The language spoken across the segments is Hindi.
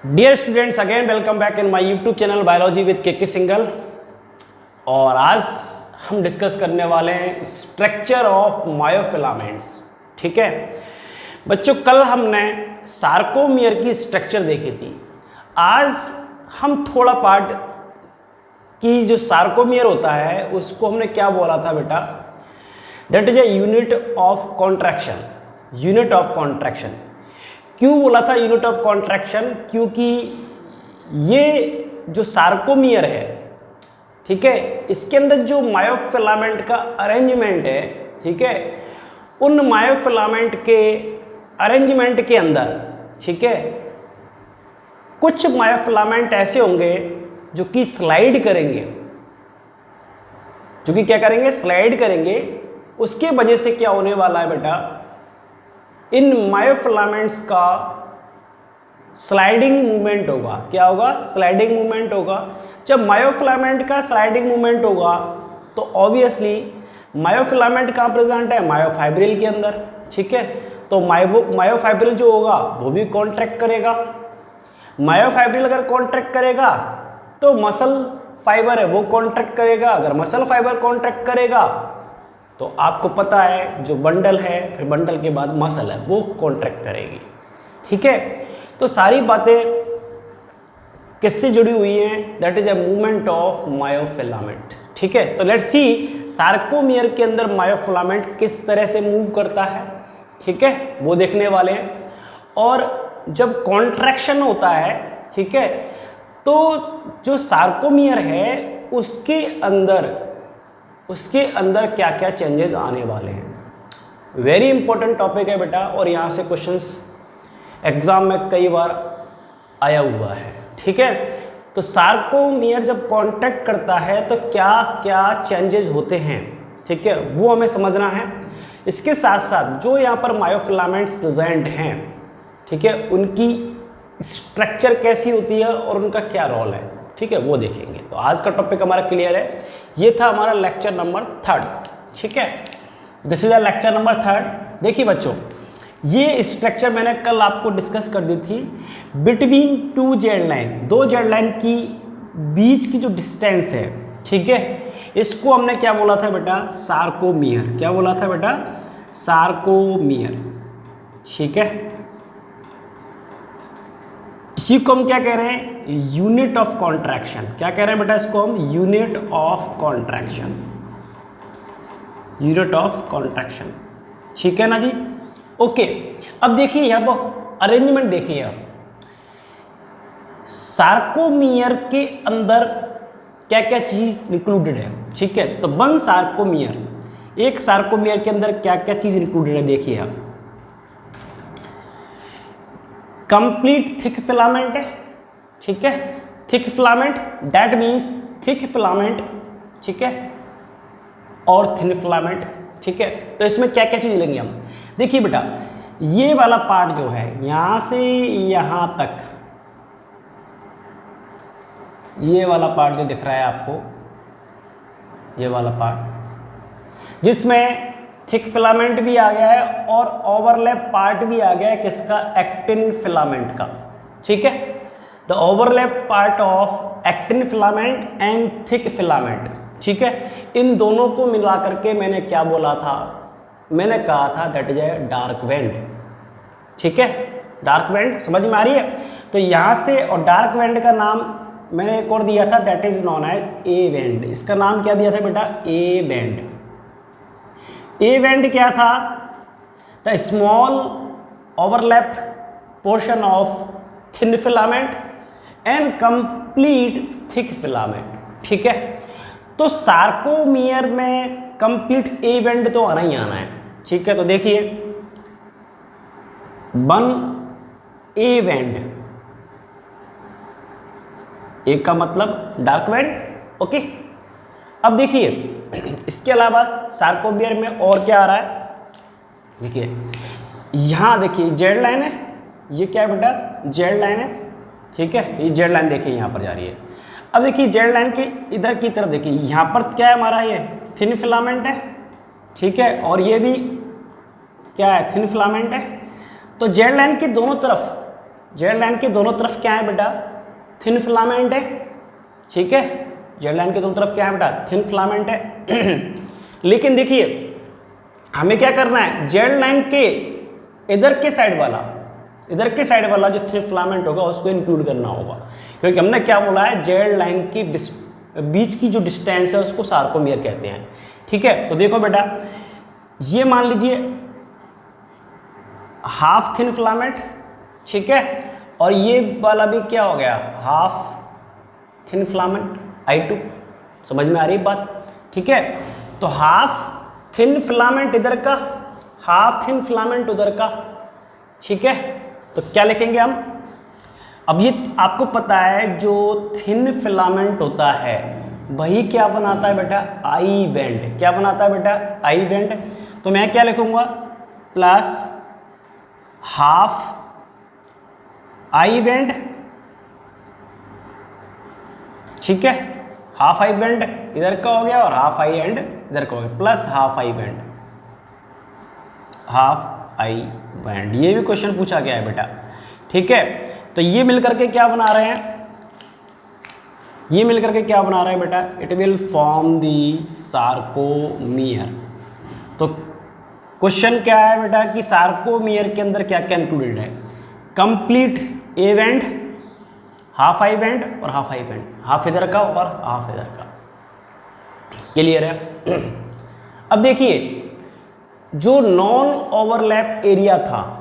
Dear students, again welcome back in my YouTube channel biology with K Singal. और आज हम डिस्कस करने वाले हैं स्ट्रक्चर ऑफ मायोफिलामेंट्स। ठीक है बच्चों, कल हमने सार्कोमियर की स्ट्रक्चर देखी थी। आज हम थोड़ा पार्ट की जो सार्कोमियर होता है उसको हमने क्या बोला था बेटा, that is a unit of contraction. Unit of contraction क्यों बोला था यूनिट ऑफ कॉन्ट्रैक्शन? क्योंकि ये जो सार्कोमियर है, ठीक है, इसके अंदर जो मायोफिलामेंट का अरेंजमेंट है, ठीक है, उन मायोफिलामेंट के अरेंजमेंट के अंदर, ठीक है, कुछ मायोफिलामेंट ऐसे होंगे जो कि स्लाइड करेंगे, जो कि क्या करेंगे, स्लाइड करेंगे। उसके वजह से क्या होने वाला है बेटा, इन मायोफिलामेंट्स का स्लाइडिंग मूवमेंट होगा। क्या होगा? स्लाइडिंग मूवमेंट होगा। जब मायोफिलामेंट का स्लाइडिंग मूवमेंट होगा तो ऑब्वियसली मायोफिलामेंट कहाँ प्रेजेंट है? मायोफाइब्रिल के अंदर। ठीक है, तो मायोफाइब्रिल जो होगा वो भी कॉन्ट्रैक्ट करेगा। मायोफाइब्रिल अगर कॉन्ट्रैक्ट करेगा तो मसल फाइबर है वो कॉन्ट्रैक्ट करेगा। अगर मसल फाइबर कॉन्ट्रैक्ट करेगा तो आपको पता है जो बंडल है, फिर बंडल के बाद मसल है वो कॉन्ट्रैक्ट करेगी। ठीक है, तो सारी बातें किससे जुड़ी हुई हैं? That is a movement of myofilament. ठीक है, तो लेट्स सी सार्कोमियर के अंदर मायोफिलामेंट किस तरह से मूव करता है। ठीक है, वो देखने वाले हैं। और जब कॉन्ट्रैक्शन होता है, ठीक है, तो जो सार्कोमियर है उसके अंदर क्या क्या चेंजेस आने वाले हैं। वेरी इंपॉर्टेंट टॉपिक है बेटा, और यहाँ से क्वेश्चंस एग्जाम में कई बार आया हुआ है। ठीक है, तो सार्कोमियर जब कांटेक्ट करता है तो क्या क्या चेंजेस होते हैं, ठीक है, वो हमें समझना है। इसके साथ साथ जो यहाँ पर मायोफिलामेंट्स प्रेजेंट हैं, ठीक है, उनकी स्ट्रक्चर कैसी होती है और उनका क्या रोल है, ठीक है, वो देखेंगे। तो आज का टॉपिक हमारा क्लियर है। ये था हमारा लेक्चर नंबर 3। ठीक है, this is a lecture number 3। देखिए बच्चों, ये स्ट्रक्चर मैंने कल आपको डिस्कस कर दी थी। बिटवीन टू जेड लाइन, दो जेड लाइन की बीच की जो डिस्टेंस है, ठीक है, इसको हमने क्या बोला था बेटा? सार्कोमियर। क्या बोला था बेटा? सार्कोमियर। ठीक है, इसी को हम क्या कह रहे हैं? Unit of contraction. क्या कह रहे हैं बेटा इसको हम? Unit of contraction. Unit of contraction. ठीक है ना जी? ओके, अब देखिए यहाँ पर अरेंजमेंट देखिए। आप सार्कोमियर के अंदर क्या क्या चीज इंक्लूडेड है, ठीक है, तो वन सार्कोमियर, एक सार्कोमियर के अंदर क्या क्या चीज इंक्लूडेड है देखिए आप। कंप्लीट थिक फिलामेंट है, ठीक है, thick filament, that means thick filament, ठीक है, और थिन फिलामेंट। ठीक है, तो इसमें क्या क्या चीज़ लेंगे हम? देखिए बेटा, ये वाला पार्ट जो है यहाँ से यहाँ तक, ये वाला पार्ट जो दिख रहा है आपको, ये वाला पार्ट जिसमें थिक फिलामेंट भी आ गया है और ओवरलैप पार्ट भी आ गया है किसका? एक्टिन फिलामेंट का। ठीक है, the overlap part of actin filament and thick filament. ठीक है, इन दोनों को मिला करके मैंने क्या बोला था? मैंने कहा था that is a dark band. ठीक है, डार्क बैंड समझ में आ रही है? तो यहाँ से, और डार्क बैंड का नाम मैंने एक और दिया था, that is known as A band. इसका नाम क्या दिया था बेटा? ए बैंड। ए बैंड क्या था? The small overlap portion of thin filament and complete thick filament. ठीक है, तो सार्कोमियर में कंप्लीट ए बैंड तो आना ही आना है। ठीक है, तो देखिए वन ए बैंड, एक का मतलब डार्क बैंड। ओके, अब देखिए इसके अलावा सार्कोमियर में और क्या आ रहा है? देखिए यहाँ देखिए जेड लाइन है, ये क्या है बेटा? जेड लाइन है। ठीक है, तो ये जेड लाइन देखिए यहाँ पर जा रही है। अब देखिए जेड लाइन के इधर की तरफ देखिए, यहाँ पर क्या है हमारा? ये थिन फिलामेंट है। ठीक है, और ये भी क्या है? थिन फिलामेंट है। तो जेड लाइन के दोनों तरफ जेड लाइन के दोनों तरफ क्या है बेटा, थिन फिलामेंट है, ठीक है, जेड लाइन के दोनों तरफ क्या है बेटा, थिन फिलामेंट है। लेकिन देखिए हमें क्या करना है, जेड लाइन के इधर के साइड वाला जो थिन फिलामेंट होगा उसको इंक्लूड करना होगा, क्योंकि हमने क्या बोला है, जेड लाइन की बीच की जो डिस्टेंस है उसको सार्कोमियर कहते हैं, ठीक है। तो देखो बेटा, ये मान लीजिए हाफ थिन फिलामेंट, ठीक है, और ये वाला भी क्या हो गया, हाफ थिन फिलामेंट I2, समझ में आ रही बात, ठीक है। तो हाफ थिन फिलामेंट इधर का, हाफ थिन फिलामेंट उधर का, ठीक है। तो क्या लिखेंगे हम, अब ये आपको पता है जो थिन फिलामेंट होता है वही क्या बनाता है बेटा, आई बैंड, क्या बनाता है बेटा, आई बैंड। तो मैं क्या लिखूंगा, प्लस हाफ आई बैंड, ठीक है, हाफ आई बैंड इधर का हो गया और हाफ आई एंड इधर का हो गया, plus half I band, half I band. ये भी क्वेश्चन पूछा गया है बेटा, ठीक है। तो ये मिलकर के क्या बना रहे हैं, ये मिलकर के क्या बना रहे हैं बेटा, it will form the sarcomere. तो क्वेश्चन क्या है बेटा कि सार्कोमियर के अंदर क्या क्या इंक्लूडेड है, complete A band, half I band और हाफ आई बैंड, हाफ इधर का और हाफ इधर का, क्लियर है। अब देखिए जो नॉन ओवरलैप एरिया था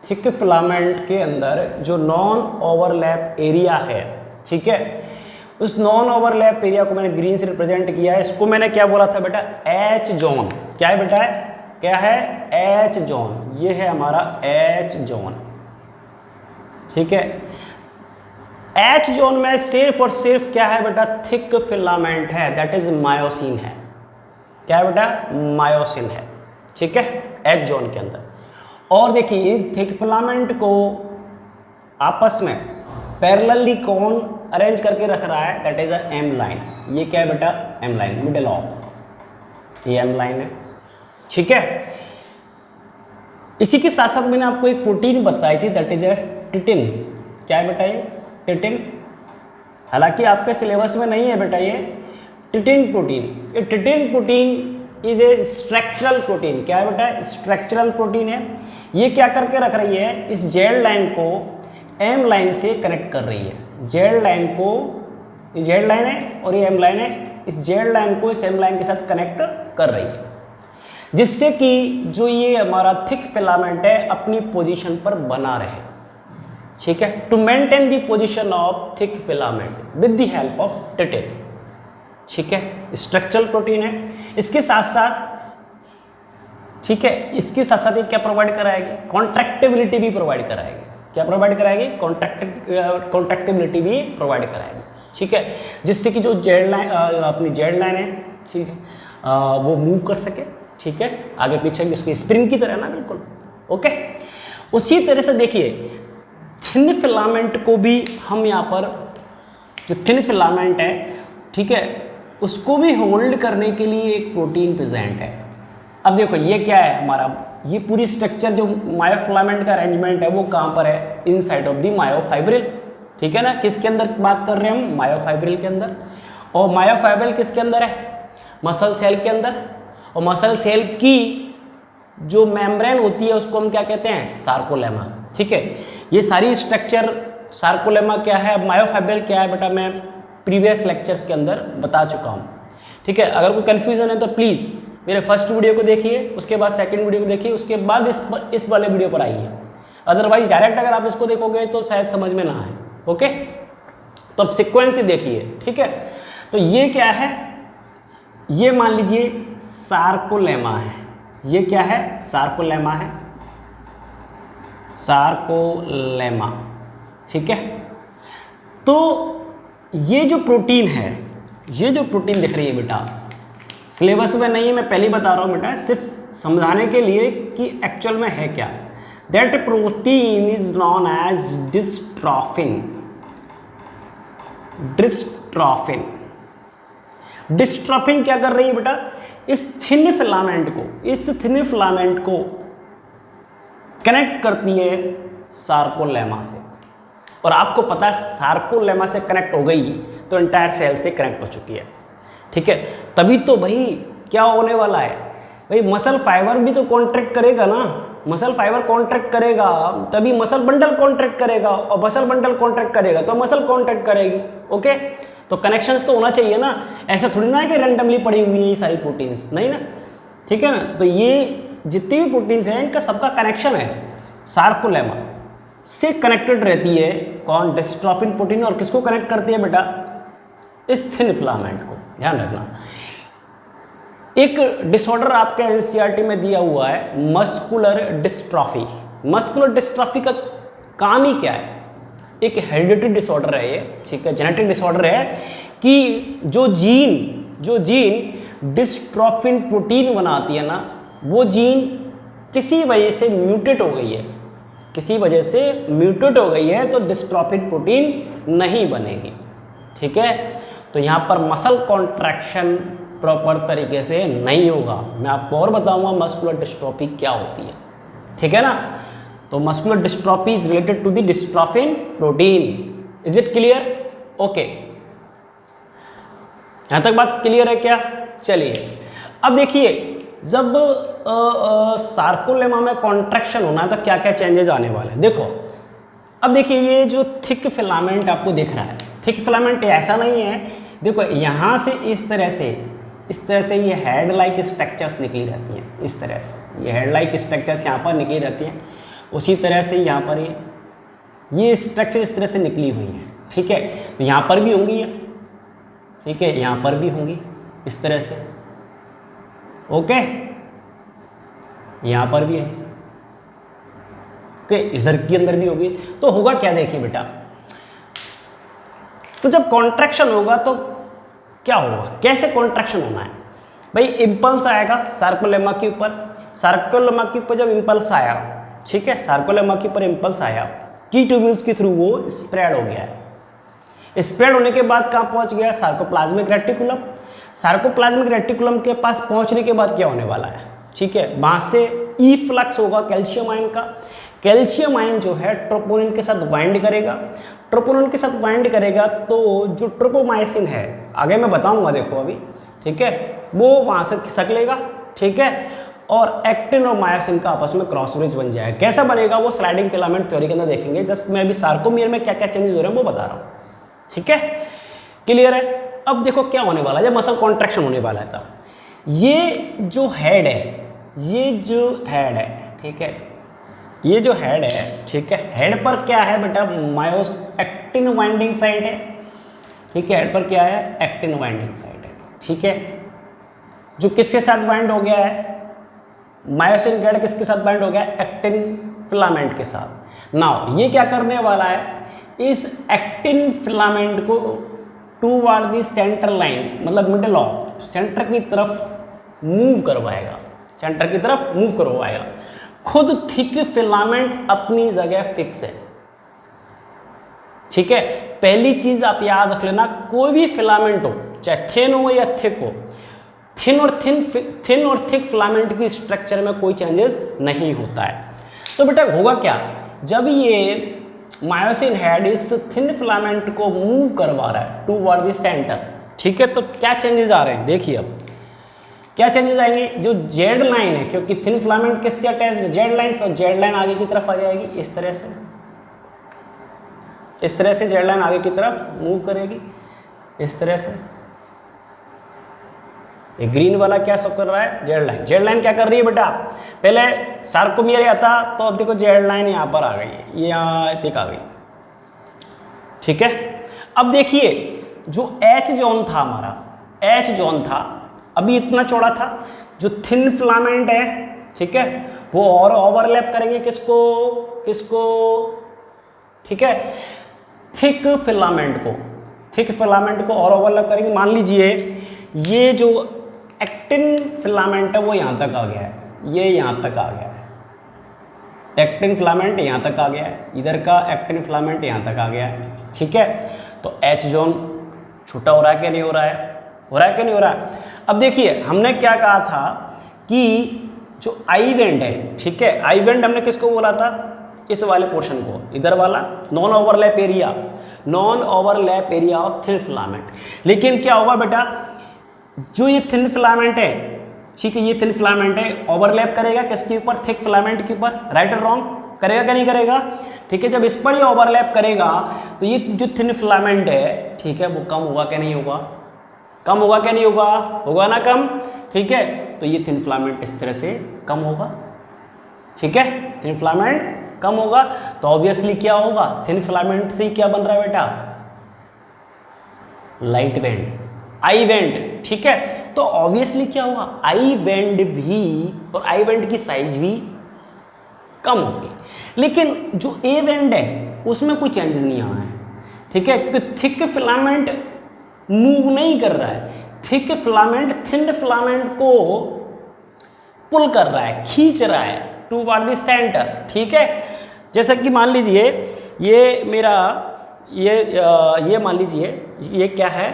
थिक फिलामेंट के अंदर, जो नॉन ओवरलैप एरिया है, ठीक है, उस नॉन ओवरलैप एरिया को मैंने ग्रीन से रिप्रेजेंट किया है। इसको मैंने क्या बोला था बेटा, एच जोन। क्या है बेटा, क्या है, एच जोन। ये है हमारा एच जोन, ठीक है। एच जोन में सिर्फ और सिर्फ क्या है बेटा, थिक फिलामेंट है, दैट इज मायोसिन है। क्या है बेटा, मायोसिन है, ठीक है, एच जोन के अंदर। और देखिए थिक फिलामेंट को आपस में पैरेलली कौन अरेंज करके रख रहा है, that is a M line. ये क्या है बेटा, एम लाइन, मिडिल ऑफ, ये एम लाइन है, ठीक है। इसी के साथ साथ मैंने आपको एक प्रोटीन बताई थी, दैट इज अ टिटिन। क्या है बेटा, ये टिटिन। हालांकि आपके सिलेबस में नहीं है बेटा ये टिटिन प्रोटीन। ये titin protein is a structural protein. क्या है बेटा, स्ट्रक्चरल प्रोटीन है। ये क्या करके रख रही है, इस जेड लाइन को एम लाइन से कनेक्ट कर रही है। जेड लाइन को, ये जेड लाइन है और ये एम लाइन है, इस जेड लाइन को इस एम लाइन के साथ कनेक्ट कर रही है, जिससे कि जो ये हमारा थिक फिलामेंट है अपनी पोजीशन पर बना रहे, ठीक है, to maintain the position of thick filament with the help of titin, ठीक है। स्ट्रक्चरल प्रोटीन है। इसके साथ साथ, ठीक है, इसके साथ साथ ये क्या प्रोवाइड कराएगी, कॉन्ट्रैक्टिबिलिटी भी प्रोवाइड कराएगी। क्या प्रोवाइड कराएगी, कॉन्ट्रैक्टिबिलिटी भी प्रोवाइड कराएगी, ठीक है, जिससे कि जो जेड लाइन अपनी जेड लाइन है, ठीक है, वो मूव कर सके, ठीक है, आगे पीछे भी उसकी स्प्रिंग की तरह ना, बिल्कुल ओके। उसी तरह से देखिए थिन फिलामेंट को भी हम यहाँ पर, जो थिन फिलामेंट है, ठीक है, उसको भी होल्ड करने के लिए एक प्रोटीन प्रेजेंट है। अब देखो ये क्या है हमारा, ये पूरी स्ट्रक्चर जो मायोफिलामेंट का अरेंजमेंट है वो कहाँ पर है, इनसाइड ऑफ द मायोफाइब्रिल, ठीक है ना। किसके अंदर बात कर रहे हैं हम, मायोफाइब्रिल के अंदर। और मायोफाइब्रिल किसके अंदर है, मसल सेल के अंदर। और मसल सेल की जो मेम्ब्रेन होती है उसको हम क्या कहते हैं, सार्कोलेमा, ठीक है। ये सारी स्ट्रक्चर सार्कोलेमा क्या है, मायोफाइब्रिल क्या है बेटा, मैं प्रीवियस लेक्चर्स के अंदर बता चुका हूँ, ठीक है। अगर कोई कन्फ्यूजन है तो प्लीज़ मेरे फर्स्ट वीडियो को देखिए, उसके बाद सेकंड वीडियो को देखिए, उसके बाद इस वाले वीडियो पर आइए। अदरवाइज डायरेक्ट अगर आप इसको देखोगे तो शायद समझ में ना आए, ओके। तो अब सिक्वेंस ही देखिए, ठीक है। तो ये क्या है, ये मान लीजिए सार्कोलेमा है। ये क्या है, सार्कोलेमा है, सार्कोलेमा, ठीक है। तो ये जो प्रोटीन है, ये जो प्रोटीन दिख रही है बेटा, सिलेबस में नहीं है, मैं पहले ही बता रहा हूँ बेटा, सिर्फ समझाने के लिए कि एक्चुअल में है क्या। That protein is known as dystrophin. Dystrophin, dystrophin क्या कर रही है बेटा, इस थिन फिलामेंट को कनेक्ट करती है सार्कोलेमा से। और आपको पता है सार्कोलेमा से कनेक्ट हो गई तो एंटायर सेल से कनेक्ट हो चुकी है, ठीक है। तभी तो भाई क्या होने वाला है भाई, मसल फाइबर भी तो कॉन्ट्रैक्ट करेगा ना, मसल फाइबर कॉन्ट्रैक्ट करेगा तभी मसल बंडल कॉन्ट्रैक्ट करेगा, और मसल बंडल कॉन्ट्रैक्ट करेगा तो मसल कॉन्ट्रैक्ट करेगी, ओके। तो कनेक्शंस तो होना चाहिए ना, ऐसा थोड़ी ना है कि रैंडमली पड़ी हुई है ये सारी प्रोटीन्स, नहीं ना, ठीक है ना। तो ये जितनी भी प्रोटीन्स हैं इनका सबका कनेक्शन है, सार्कोलेमा से कनेक्टेड रहती है कौन, डिस्ट्रोफिन प्रोटीन, और किसको कनेक्ट करती है बेटा, इस थिन फिलामेंट को, ध्यान रखना। एक डिसऑर्डर आपके एनसीईआरटी में दिया हुआ है मस्कुलर डिस्ट्रॉफी। मस्कुलर डिस्ट्रॉफी का काम ही क्या है, एक हेरिडिटरी डिसऑर्डर है ये, ठीक है, जेनेटिक डिसऑर्डर है कि जो जीन डिस्ट्रोफिन प्रोटीन बनाती है ना, वो जीन किसी वजह से म्यूटेट हो गई है, किसी वजह से म्यूटेट हो गई है तो डिस्ट्रोफिन प्रोटीन नहीं बनेगी, ठीक है। तो यहाँ पर मसल कॉन्ट्रैक्शन प्रॉपर तरीके से नहीं होगा। मैं आपको और बताऊंगा मस्कुलर डिस्ट्रॉफी क्या होती है, ठीक है ना। तो muscular dystrophy is related to the dystrophin protein, is it clear, okay. यहां तक बात क्लियर है क्या? चलिए अब देखिए, जब सार्कोलेमा में कॉन्ट्रैक्शन होना है तो क्या क्या चेंजेस आने वाले हैं, देखो। अब देखिए ये जो थिक फिलामेंट आपको दिख रहा है, थिक फिलामेंट ऐसा नहीं है, देखो यहाँ से इस तरह से ये हेड लाइक स्ट्रक्चर्स निकली रहती हैं, इस तरह से ये हेड लाइक स्ट्रक्चर्स यहाँ पर निकली रहती हैं, उसी तरह से यहाँ पर ये स्ट्रक्चर इस तरह से निकली हुई हैं, ठीक है। तो यहाँ पर भी होंगी ये, ठीक है, यहाँ पर भी होंगी इस तरह से, ओके, यहाँ पर भी है, ओके, इधर के अंदर भी होगी। तो होगा क्या, देखिए बेटा, तो जब कॉन्ट्रैक्शन होगा तो क्या होगा, कैसे कॉन्ट्रैक्शन होना है भाई, इम्पल्स आएगा सार्कोलेमा के ऊपर, सार्कोलेमा के ऊपर जब इम्पल्स आया, ठीक है, सार्कोलेमा के ऊपर इम्पल्स आया, की ट्यूब्यूल्स के थ्रू वो स्प्रेड हो गया है, स्प्रेड होने के बाद कहाँ पहुँच गया, सार्कोप्लाज्मिक रेटिकुलम। सार्कोप्लाज्मिक रेटिकुलम के पास पहुँचने के बाद क्या होने वाला है, ठीक है, वहाँ से ई फ्लक्स होगा कैल्शियम आयन का, कैल्शियम आयन जो है ट्रोपोनिन के साथ बाइंड करेगा, ट्रोपोनिन के साथ बाइंड करेगा तो जो ट्रोपोमाइसिन है, आगे मैं बताऊंगा देखो अभी, ठीक है, वो वहाँ से खिसक लेगा, ठीक है, और एक्टिन और मायोसिन का आपस में क्रॉस ब्रिज बन जाएगा। कैसा बनेगा वो स्लाइडिंग फिलामेंट थ्योरी के अंदर देखेंगे, जस्ट मैं अभी सार्कोमियर में क्या क्या चेंजेस हो रहे हैं वो बता रहा हूँ, ठीक है, क्लियर है। अब देखो क्या होने वाला है, जब मसल कॉन्ट्रैक्शन होने वाला है तब ये जो हेड है, ये जो हेड है, ठीक है, ये जो हेड है, ठीक है, हेड पर क्या है बेटा, मायोस एक्टिन वाइंडिंग साइट है, ठीक है, हेड पर क्या है, एक्टिन वाइंडिंग साइट है, ठीक है, जो किसके साथ बाइंड हो गया है, मायोसिन हेड किसके साथ बाइंड हो गया है, एक्टिन फिलामेंट के साथ। नाउ ये क्या करने वाला है, इस एक्टिन फिलामेंट को टूवर्ड द सेंटर लाइन, मतलब मिडल ऑफ सेंटर की तरफ मूव करवाएगा, सेंटर की तरफ मूव करवाएगा। खुद थिक फिलामेंट अपनी जगह फिक्स है, ठीक है। पहली चीज आप याद रख लेना, कोई भी फिलामेंट हो, चाहे थिन हो या थिक हो, थिन और थिक फिलामेंट की स्ट्रक्चर में कोई चेंजेस नहीं होता है। तो बेटा होगा क्या, जब ये मायोसिन हेड इस थिन फिलामेंट को मूव करवा रहा है टूवर्ड द सेंटर, ठीक है, तो क्या चेंजेस आ रहे हैं, देखिए अब क्या चेंजेस आएंगे, जो जेड लाइन है, क्योंकि थिन फिलामेंट किससे अटैच है, जेड लाइन, तो जेड लाइन आगे की तरफ आ जाएगी, इस तरह से, इस तरह से जेड लाइन आगे की तरफ मूव करेगी, इस तरह से। ये ग्रीन वाला क्या सब कर रहा है, जेड लाइन, जेड लाइन क्या कर रही है बेटा, पहले सार्कोमियर आता तो अब देखो जेड लाइन यहाँ पर आ गई है, ये यहाँ तक आ गई, ठीक है। अब देखिए जो एच जोन था हमारा, एच जोन था अभी इतना चौड़ा था, जो थिन फिलामेंट है, ठीक है, वो और ओवरलैप करेंगे किसको, किसको, ठीक है, थिक फिलामेंट को, थिक फिलामेंट को और ओवरलैप करेंगे। मान लीजिए ये जो एक्टिन फिलामेंट है वो यहाँ तक आ गया है, ये यहाँ तक आ गया है, एक्टिन फिलामेंट यहाँ तक आ गया है, इधर का एक्टिन फिलामेंट यहाँ तक आ गया है, ठीक है। तो एच जोन छोटा हो रहा है कि नहीं हो रहा है, हो रहा है कि नहीं हो रहा है। अब देखिए हमने क्या कहा था कि जो आई वेंड है, ठीक है, आई वेंड हमने किसको बोला था, इस वाले पोर्शन को, इधर वाला non overlap area, non overlap area of thin filament. लेकिन क्या होगा बेटा, जो ये थिन फिलामेंट है, ठीक है, ये थिन फिलामेंट है, ओवरलैप करेगा किसके ऊपर, थिक फिलामेंट के ऊपर, राइट और रॉन्ग, करेगा क्या नहीं करेगा, ठीक है। जब इस पर ये ओवरलैप करेगा तो ये जो थिन फिलामेंट है, ठीक है, वो कम होगा क्या नहीं होगा, कम होगा क्या नहीं होगा, होगा ना कम, ठीक है। तो ये थिन फिलामेंट इस तरह से कम होगा, ठीक है, थिन फिलामेंट कम होगा। तो ऑब्वियसली क्या होगा, थिन फिलामेंट से ही क्या बन रहा है बेटा, लाइट बैंड, आई बैंड, ठीक है। तो ऑब्वियसली क्या होगा, आई बैंड भी, और आई बैंड की साइज भी कम होगी। लेकिन जो ए बैंड है उसमें कोई चेंजेस नहीं आना है, ठीक है, क्योंकि थिक फिलामेंट मूव नहीं कर रहा है, थिक फिलामेंट थिन फिलामेंट को पुल कर रहा है, खींच रहा है टूवर्ड द सेंटर, ठीक है। जैसा कि मान लीजिए ये मेरा ये मान लीजिए ये क्या है,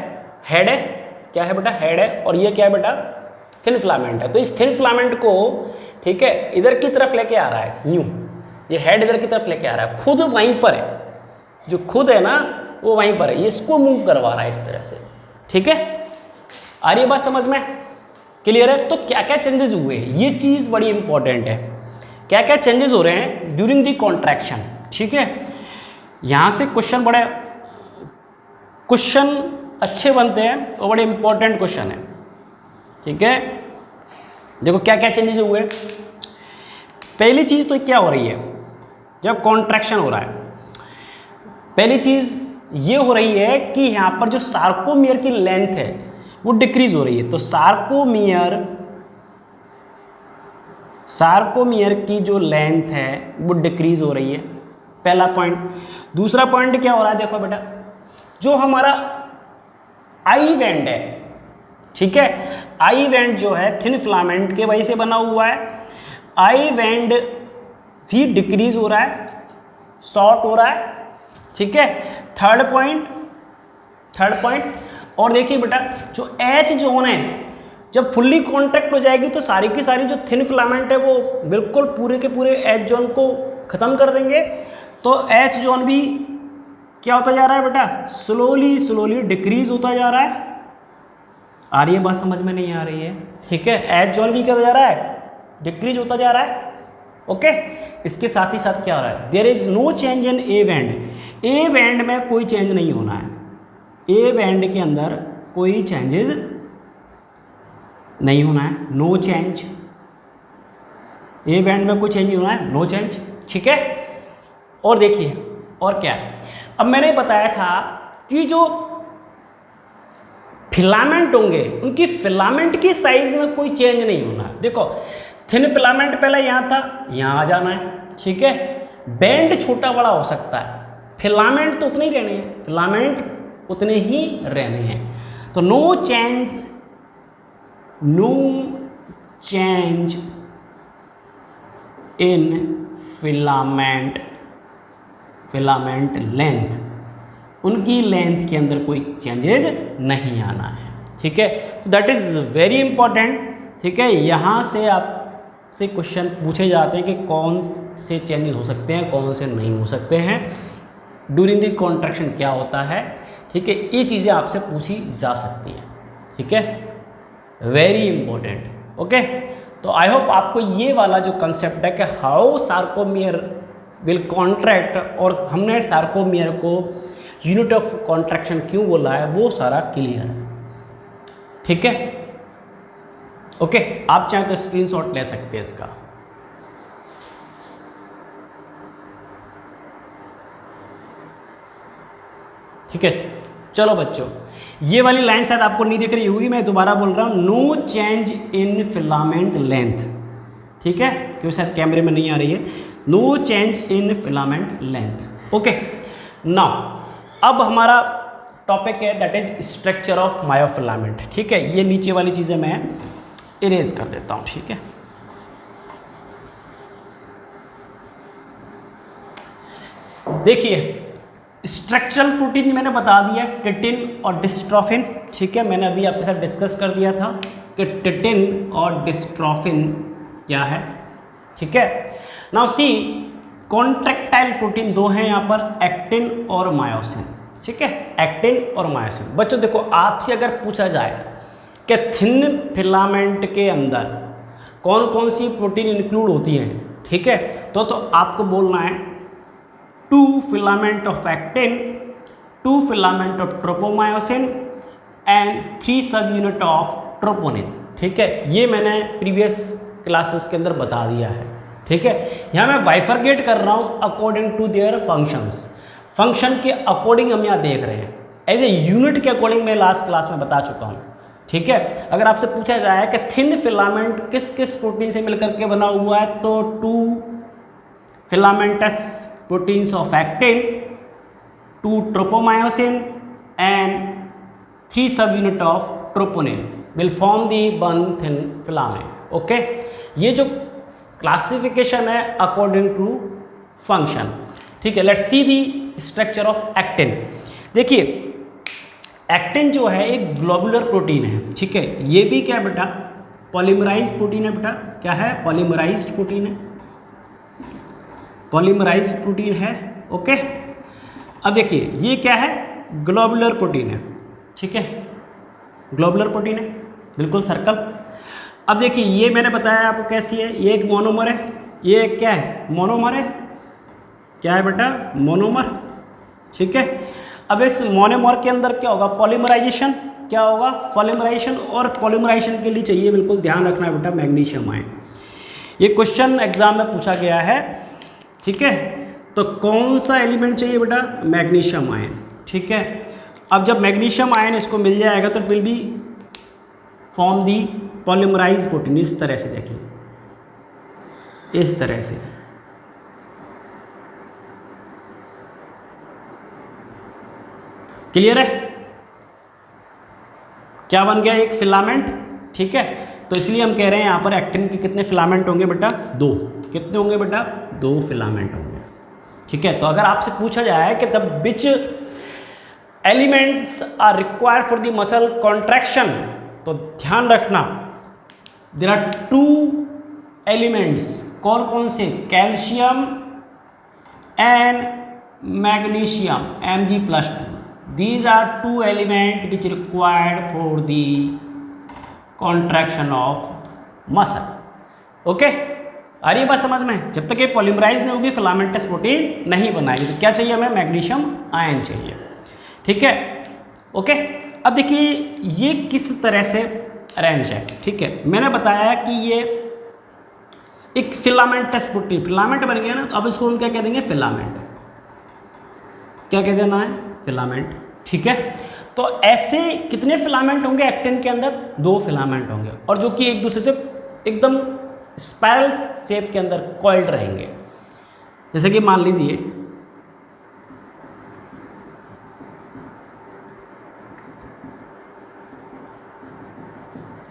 हेड है, क्या है बेटा, हेड है, और ये क्या है बेटा, थिन फिलामेंट है। तो इस थिन फिलामेंट को, ठीक है, इधर की तरफ लेके आ रहा है, यूं ये हेड इधर की तरफ लेके आ रहा है, खुद वहीं पर है, जो खुद है ना वो वहीं पर है, इसको मूव करवा रहा है इस तरह से, ठीक है। आ रही है बात समझ में, क्लियर है। तो क्या क्या चेंजेस हुए, ये चीज़ बड़ी इंपॉर्टेंट है, क्या क्या चेंजेस हो रहे हैं ड्यूरिंग दी कॉन्ट्रैक्शन, ठीक है। यहाँ से क्वेश्चन अच्छे बनते हैं और बड़े इंपॉर्टेंट क्वेश्चन है, ठीक है। देखो क्या क्या चेंजेस हुए। पहली चीज़ तो क्या हो रही है, जब कॉन्ट्रैक्शन हो रहा है, पहली चीज़ ये हो रही है कि यहाँ पर जो सार्कोमियर की लेंथ है वो डिक्रीज हो रही है। तो सार्कोमियर की जो लेंथ है वो डिक्रीज हो रही है, पहला पॉइंट। दूसरा पॉइंट क्या हो रहा है, देखो बेटा, जो हमारा आई बैंड है, ठीक है, आई बैंड जो है थिन फिलामेंट के वजह से बना हुआ है, आई बैंड भी डिक्रीज हो रहा है, शॉर्ट हो रहा है, ठीक है। थर्ड पॉइंट और देखिए बेटा, जो एच जोन है जब फुल्ली कॉन्टैक्ट हो जाएगी तो सारी की सारी जो थिन फिलामेंट है वो बिल्कुल पूरे के पूरे एच जोन को ख़त्म कर देंगे। तो एच जोन भी क्या होता जा रहा है बेटा, स्लोली डिक्रीज होता जा रहा है। आ रही है बात समझ में, नहीं आ रही है, ठीक है। एच जोन भी क्या होता जा रहा है, डिक्रीज होता जा रहा है, ओके। इसके साथ ही साथ क्या हो रहा है, there is no change in A band, A band में कोई चेंज नहीं होना है, ए बैंड के अंदर कोई चेंजेस नहीं होना है, नो चेंज, ए बैंड में कोई चेंज नहीं होना है, नो चेंज, ठीक है। और देखिए और क्या है, अब मैंने बताया था कि जो फिलामेंट होंगे उनकी फिलामेंट की साइज में कोई चेंज नहीं होना है। देखो थिन फिलामेंट पहले यहाँ था, यहाँ आ जाना है, ठीक है। बैंड छोटा बड़ा हो सकता है, फिलामेंट तो उतने ही रहने हैं, फिलामेंट उतने ही रहने हैं। तो no change in filament length, उनकी लेंथ के अंदर कोई चेंजेस नहीं आना है, ठीक है। तो दैट इज़ वेरी इंपॉर्टेंट, ठीक है। यहाँ से आपसे क्वेश्चन पूछे जाते हैं कि कौन से चेंजेस हो सकते हैं, कौन से नहीं हो सकते हैं, ड्यूरिंग द कॉन्ट्रैक्शन क्या होता है, ठीक है। ये चीज़ें आपसे पूछी जा सकती हैं, ठीक है, वेरी इंपॉर्टेंट, ओके। तो आई होप आपको ये वाला जो कंसेप्ट है कि हाउ सार्कोमियर विल कॉन्ट्रैक्ट, और हमने सार्कोमियर को यूनिट ऑफ कॉन्ट्रैक्शन क्यों बोला है, वो सारा क्लियर है, ठीक है, ओके। आप चाहें तो स्क्रीनशॉट ले सकते हैं इसका। ठीक है, चलो बच्चों, ये वाली लाइन शायद आपको नहीं दिख रही होगी, मैं दोबारा बोल रहा हूँ, no change in filament length, ठीक है, क्योंकि शायद कैमरे में नहीं आ रही है, no change in filament length, okay. Now अब हमारा टॉपिक है that is structure of myofilament, ठीक है। ये नीचे वाली चीज़ें मैं इरेज कर देता हूँ, ठीक है। देखिए स्ट्रक्चरल प्रोटीन मैंने बता दिया, टिटिन और डिस्ट्रोफिन, ठीक है। मैंने अभी आपके साथ डिस्कस कर दिया था कि टिटिन और डिस्ट्रोफिन क्या है, ठीक है। नाउ सी कॉन्ट्रैक्टाइल प्रोटीन दो हैं यहाँ पर, एक्टिन और मायोसिन। ठीक है, एक्टिन और मायोसिन। बच्चों देखो, आपसे अगर पूछा जाए कि थिन फिलामेंट के अंदर कौन कौन सी प्रोटीन इंक्लूड होती हैं, ठीक है, तो आपको बोलना है 2 filament of actin, 2 filament of tropomyosin and 3 सब यूनिट ऑफ ट्रोपोनिन। ठीक है, ये मैंने प्रीवियस क्लासेस के अंदर बता दिया है। ठीक है, यहाँ मैं बाइफरकेट कर रहा हूँ according to their functions. Function के अकॉर्डिंग हम यहाँ देख रहे हैं, एज ए यूनिट के अकॉर्डिंग मैं लास्ट क्लास में बता चुका हूँ। ठीक है, अगर आपसे पूछा जाए कि थिन फिलामेंट किस किस प्रोटीन से मिलकर के बना हुआ है, तो 2 filamentous proteins of actin, 2 tropomyosin and 3 सब unit of troponin will form the one thin filament. Okay, ये जो क्लासिफिकेशन है अकॉर्डिंग टू फंक्शन। ठीक है, let's see the structure of actin. देखिए, एक्टिन जो है एक ग्लोबुलर प्रोटीन है। ठीक है, ये भी क्या है बेटा, पॉलीमराइज्ड प्रोटीन है बेटा। क्या है, पॉलीमराइज्ड प्रोटीन है, पॉलीमराइज्ड प्रोटीन है। ओके, अब देखिए ये क्या है, ग्लोबुलर प्रोटीन है। ठीक है, ग्लोबुलर प्रोटीन है, बिल्कुल सर्कल। अब देखिए ये मैंने बताया आपको कैसी है, ये एक मोनोमर है, ये एक क्या है, मोनोमर है। क्या है बेटा, मोनोमर। ठीक है, अब इस मोनोमर के अंदर क्या होगा, पॉलीमराइजेशन। क्या होगा, पॉलीमराइजेशन। और पॉलीमराइजेशन के लिए चाहिए, बिल्कुल ध्यान रखना है बेटा, मैग्नीशियम आयन। ये क्वेश्चन एग्जाम में पूछा गया है। ठीक है, तो कौन सा एलिमेंट चाहिए बेटा, मैग्नीशियम आयन। ठीक है, अब जब मैग्नीशियम आयन इसको मिल जाएगा तो will be form the polymerize protein. इस तरह से देखिए, इस तरह से। क्लियर है, क्या बन गया, एक फिलामेंट। ठीक है, तो इसलिए हम कह रहे हैं यहाँ पर एक्टिन के कितने फिलामेंट होंगे बेटा, 2। कितने होंगे बेटा, 2 फिलामेंट होंगे। ठीक है, तो अगर आपसे पूछा जाए कि the which elements are required for the muscle contraction, तो ध्यान रखना देयर आर 2 एलिमेंट्स। कौन कौन से, calcium and magnesium, Mg+2। These are 2 elements which required for the contraction of muscle. Okay, आ रही है बात समझ में। जब तक ये पॉलीमराइज नहीं होगी, फिलामेंटस प्रोटीन नहीं बनाएगी। तो क्या चाहिए हमें, मैग्नीशियम आयन चाहिए। ठीक है, ओके। अब देखिए ये किस तरह से अरेंज है। ठीक है, मैंने बताया कि ये एक फिलामेंटस प्रोटीन, फिलामेंट बन गया ना, तो अब इसको हम क्या कह देंगे, फिलामेंट। क्या कह देना है, फिलामेंट। ठीक है, तो ऐसे कितने फिलामेंट होंगे एक्टिन के अंदर, 2 फिलामेंट होंगे, और जो कि एक दूसरे से एकदम स्पाइरल शेप के अंदर कॉइल्ड रहेंगे। जैसे कि मान लीजिए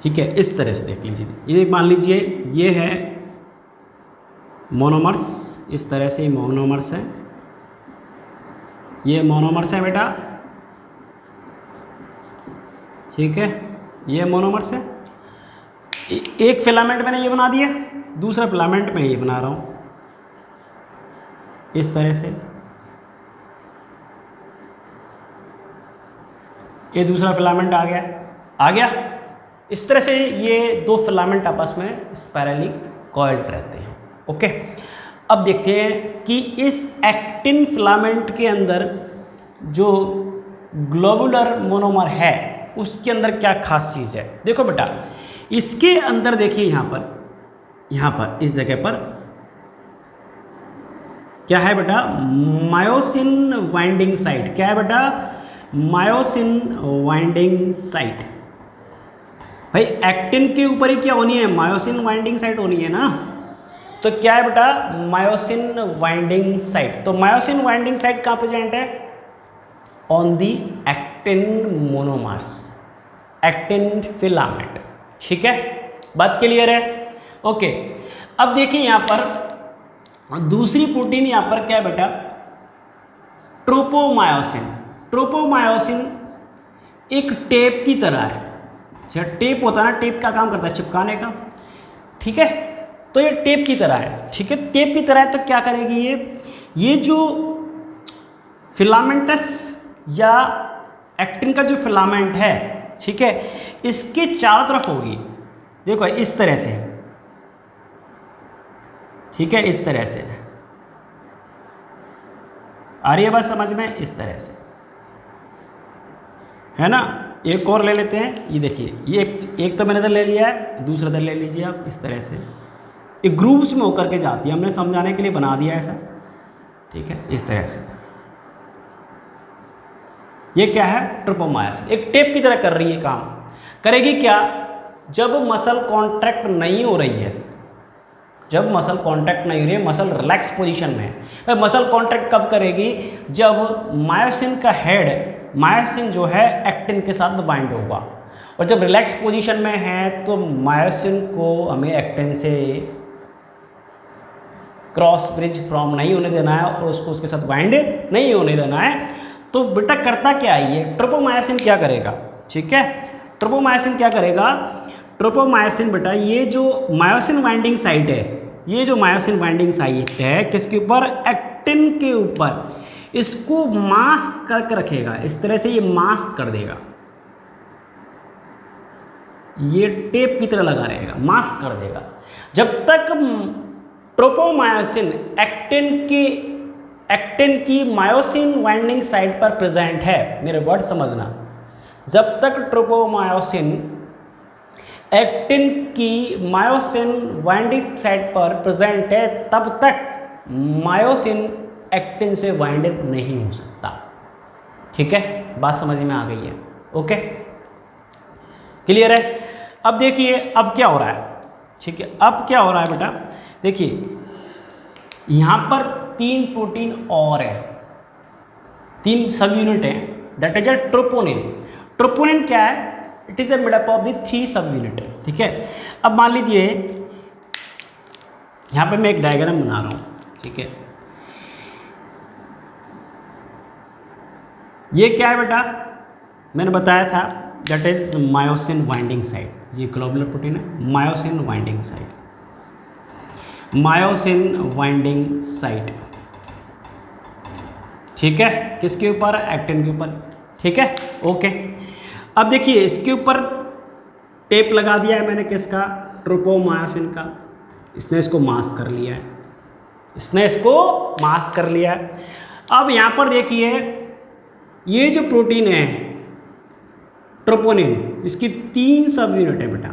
ठीक है, इस तरह से देख लीजिए। ये मान लीजिए ये है मोनोमर्स, इस तरह से मोनोमर्स है, ये मोनोमर्स है बेटा। ठीक है, ये मोनोमर्स है। एक फिलामेंट मैंने ये बना दिया, दूसरा फिलामेंट मैं ये बना रहा हूँ इस तरह से। ये दूसरा फिलामेंट आ गया, आ गया। इस तरह से ये 2 फिलामेंट आपस में स्पाइरली कॉइल्ड रहते हैं। ओके, अब देखते हैं कि इस एक्टिन फिलामेंट के अंदर जो ग्लोबुलर मोनोमर है उसके अंदर क्या खास चीज़ है। देखो बेटा, इसके अंदर देखिए यहाँ पर इस जगह पर क्या है बेटा, मायोसिन वाइंडिंग साइट। क्या है बेटा, मायोसिन वाइंडिंग साइट। भाई एक्टिन के ऊपर ही क्या होनी है, मायोसिन वाइंडिंग साइट होनी है ना। तो क्या है बेटा, मायोसिन वाइंडिंग साइट। तो मायोसिन वाइंडिंग साइट कहाँ प्रेजेंट है, on the actin monomers, actin filament. ठीक है, बात क्लियर है। ओके, अब देखिए यहाँ पर दूसरी प्रोटीन यहाँ पर क्या है बेटा, ट्रोपोमायोसिन। ट्रोपोमायोसिन एक टेप की तरह है। जब टेप होता है ना, टेप का काम करता है चिपकाने का। ठीक है, तो ये टेप की तरह है, ठीक है, टेप की तरह है। तो क्या करेगी ये जो फिलामेंटस या एक्टिन का जो फिलामेंट है, ठीक है, इसके चारों तरफ होगी, देखो इस तरह से, ठीक है, इस तरह से आ रही है बात समझ में, इस तरह से, है ना। एक और ले लेते हैं, ये देखिए, ये एक तो मैंने इधर ले लिया है, दूसरा इधर ले लीजिए आप, इस तरह से ये ग्रूव्स में होकर के जाती है, हमने समझाने के लिए बना दिया ऐसा, ठीक है, इस तरह से। ये क्या है, ट्रोपोमायोसिन, एक टेप की तरह कर रही है काम। करेगी क्या, जब मसल कॉन्ट्रैक्ट नहीं हो रही है, जब मसल कॉन्ट्रैक्ट नहीं हो रही है, मसल रिलैक्स पोजीशन में है। मसल कॉन्ट्रैक्ट कब करेगी, जब मायोसिन का हेड, मायोसिन जो है एक्टिन के साथ बाइंड होगा, और जब रिलैक्स पोजीशन में है तो मायोसिन को हमें एक्टिन से क्रॉस ब्रिज फ्रॉम नहीं होने देना है और उसको उसके साथ बाइंड नहीं होने देना है। तो बेटा करता क्या है ये ट्रोपोमायोसिन, क्या करेगा, ठीक है, ट्रोपोमायोसिन क्या करेगा, ट्रोपोमायोसिन बेटा ये जो मायोसिन बाइंडिंग साइट है, ये जो मायोसिन बाइंडिंग साइट है किसके ऊपर, एक्टिन के ऊपर, इसको मास्क करके रखेगा, इस तरह से ये मास्क कर देगा, ये टेप की तरह लगा रहेगा, मास्क कर देगा। जब तक ट्रोपोमायोसिन एक्टिन की मायोसिन बाइंडिंग साइट पर प्रेजेंट है, मेरे वर्ड समझना, जब तक ट्रोपोमायोसिन एक्टिन की मायोसिन बाइंडिंग साइट पर प्रेजेंट है, तब तक मायोसिन एक्टिन से बाइंड नहीं हो सकता, ठीक है, बात समझ में आ गई है, ओके, क्लियर है। अब देखिए अब क्या हो रहा है, ठीक है, अब क्या हो रहा है बेटा, देखिए यहाँ पर 3 प्रोटीन और है, 3 सब यूनिट है, that is a troponin. Troponin क्या है, it is a made up of the 3 सब यूनिट है, ठीक है। अब मान लीजिए यहाँ पे मैं एक डायग्राम बना रहा हूँ, ठीक है, ये क्या है बेटा, मैंने बताया था that is myosin binding site, ये ग्लोबुलर प्रोटीन है, myosin binding site, myosin binding site, ठीक है, किसके ऊपर, एक्टिन के ऊपर, ठीक है, ओके। अब देखिए इसके ऊपर टेप लगा दिया है मैंने, किसका, ट्रोपोमायोसिन का, इसने इसको मास्क कर लिया है, इसने इसको मास्क कर लिया है। अब यहाँ पर देखिए ये जो प्रोटीन है ट्रोपोनिन, इसकी 3 सब यूनिट है बेटा,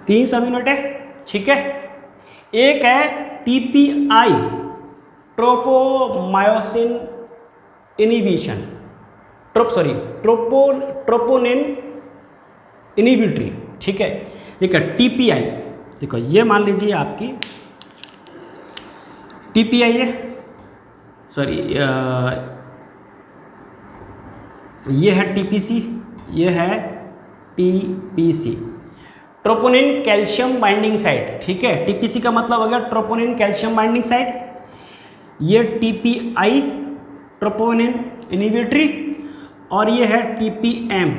3 सब यूनिट है, ठीक है। एक है TPI, tropomyosin inhibition, troponin inhibitory, ठीक है, ठीक है, TPI, देखो ये मान लीजिए आपकी TPI है, सॉरी ये है TPC, ये है TPC, troponin calcium binding site, ठीक है, TPC का मतलब हो गया ट्रोपोनिन कैल्शियम बाइंडिंग साइट, ये TPI ट्रोपोनिन इनिबिटरी, और ये है TPM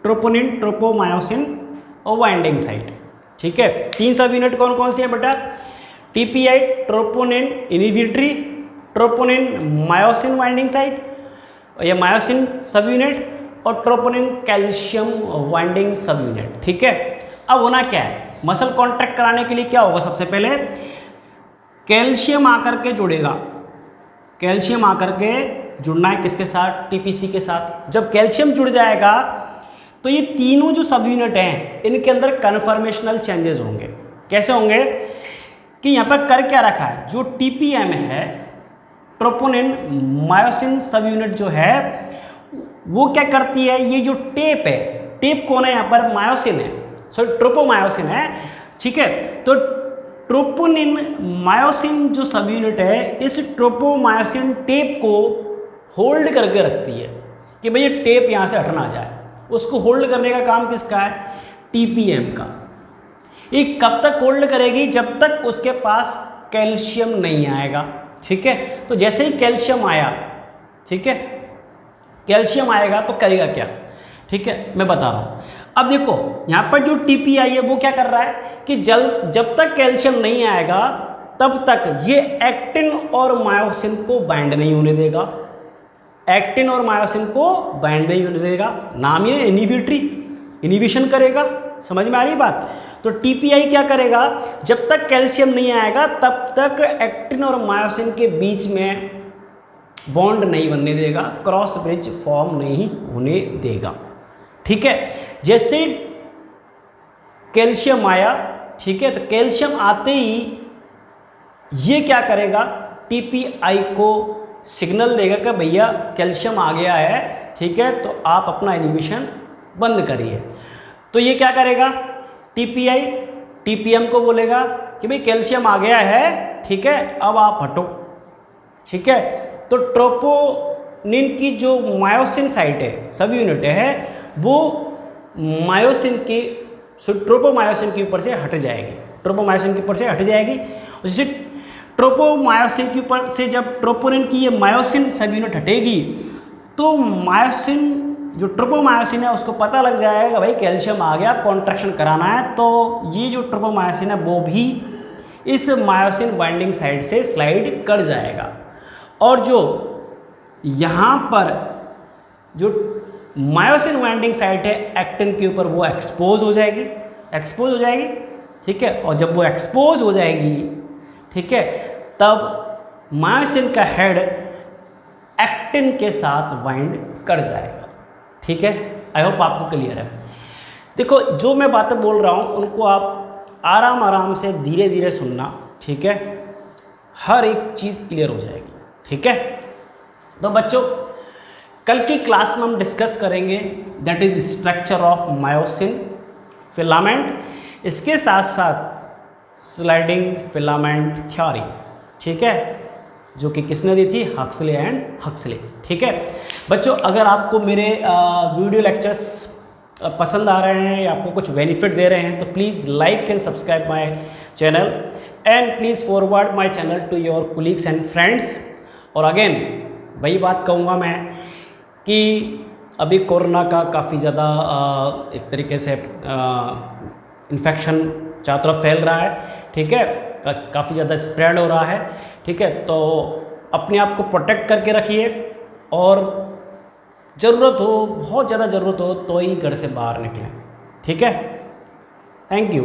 troponin tropomyosin binding site, ठीक है। 3 सब यूनिट कौन कौन सी है बेटा, TPI troponin inhibitory, troponin myosin binding site, ये मायोसिन सब यूनिट, और ट्रोपोनिन कैल्शियम बाइंडिंग सब यूनिट, ठीक है। अब होना क्या है, मसल कॉन्ट्रैक्ट कराने के लिए क्या होगा, सबसे पहले कैल्शियम आकर के जुड़ेगा, कैल्शियम आकर के जुड़ना है किसके साथ, TPC के साथ। जब कैल्शियम जुड़ जाएगा तो ये तीनों जो सब यूनिट हैं इनके अंदर कन्फर्मेशनल चेंजेस होंगे। कैसे होंगे कि यहाँ पर कर क्या रखा है, जो TPM है ट्रोपोनिन मायोसिन सब यूनिट जो है वो क्या करती है, ये जो टेप है, टेप कौन है यहाँ पर, मायोसिन है, सॉरी ट्रोपोमायोसिन है, ठीक है। तो ट्रोपोनिन मायोसिन जो सब यूनिट है इस ट्रोपोमायोसिन टेप को होल्ड करके रखती है कि भाई ये टेप यहाँ से हट ना जाए, उसको होल्ड करने का काम किसका है, TPM का। ये कब तक होल्ड करेगी, जब तक उसके पास कैल्शियम नहीं आएगा, ठीक है। तो जैसे ही कैल्शियम आया, ठीक है, कैल्शियम आएगा तो करेगा क्या, ठीक है, मैं बता रहा हूँ। अब देखो यहाँ पर जो टीपीआई है वो क्या कर रहा है कि जब तक कैल्शियम नहीं आएगा तब तक ये एक्टिन और मायोसिन को बाइंड नहीं होने देगा, एक्टिन और मायोसिन को बाइंड नहीं होने देगा, नाम ये इनहिबिटरी, इनहिबिशन करेगा। समझ में आ रही बात? तो टीपीआई क्या करेगा, जब तक कैल्शियम नहीं आएगा तब तक एक्टिन और मायोसिन के बीच में बॉन्ड नहीं बनने देगा, क्रॉस ब्रिज फॉर्म नहीं होने देगा। ठीक है, जैसे कैल्शियम आया, ठीक है, तो कैल्शियम आते ही ये क्या करेगा, टीपीआई को सिग्नल देगा कि भैया कैल्शियम आ गया है, ठीक है, तो आप अपना इनहिबिशन बंद करिए। तो ये क्या करेगा, टीपीआई टीपीएम को बोलेगा कि भाई कैल्शियम आ गया है, ठीक है, अब आप हटो। ठीक है, तो ट्रोपोनिन की जो मायोसिन साइट है, सब यूनिट है, वो मायोसिन की ट्रोपोमायोसिन के ऊपर से हट जाएगी, ट्रोपोमायोसिन के ऊपर से हट जाएगी। जैसे ट्रोपोमायोसिन के ऊपर से जब ट्रोपोनिन की ये मायोसिन सब यूनिट हटेगी तो मायोसिन जो ट्रोपोमायोसिन है उसको पता लग जाएगा भाई कैल्शियम आ गया, कॉन्ट्रैक्शन कराना है, तो ये जो ट्रोपोमायोसिन है वो भी इस मायोसिन बाइंडिंग साइड से स्लाइड कर जाएगा। और जो यहाँ पर जो मायोसिन बाइंडिंग साइट है एक्टिन के ऊपर वो एक्सपोज हो जाएगी, एक्सपोज हो जाएगी। ठीक है, और जब वो एक्सपोज हो जाएगी, ठीक है, तब मायोसिन का हेड एक्टिन के साथ बाइंड कर जाएगा। ठीक है, आई होप आपको क्लियर है। देखो जो मैं बातें बोल रहा हूँ उनको आप आराम आराम से धीरे धीरे सुनना, ठीक है, हर एक चीज़ क्लियर हो जाएगी। ठीक है, तो बच्चों कल की क्लास में हम डिस्कस करेंगे that is structure of myosin filament, इसके साथ साथ स्लाइडिंग फिलामेंट थ्योरी। ठीक है, जो कि किसने दी थी, हक्सले एंड हक्सले। ठीक है बच्चों, अगर आपको मेरे वीडियो लेक्चर्स पसंद आ रहे हैं या आपको कुछ बेनिफिट दे रहे हैं तो please like and subscribe my channel and please forward my channel to your colleagues and friends. और अगेन वही बात कहूँगा मैं कि अभी कोरोना का काफ़ी ज़्यादा एक तरीके से इन्फेक्शन चारों तरफ फैल रहा है। ठीक है, काफ़ी ज़्यादा स्प्रेड हो रहा है। ठीक है, तो अपने आप को प्रोटेक्ट करके रखिए और ज़रूरत हो, बहुत ज़्यादा ज़रूरत हो तो ही घर से बाहर निकलें। ठीक है, थैंक यू।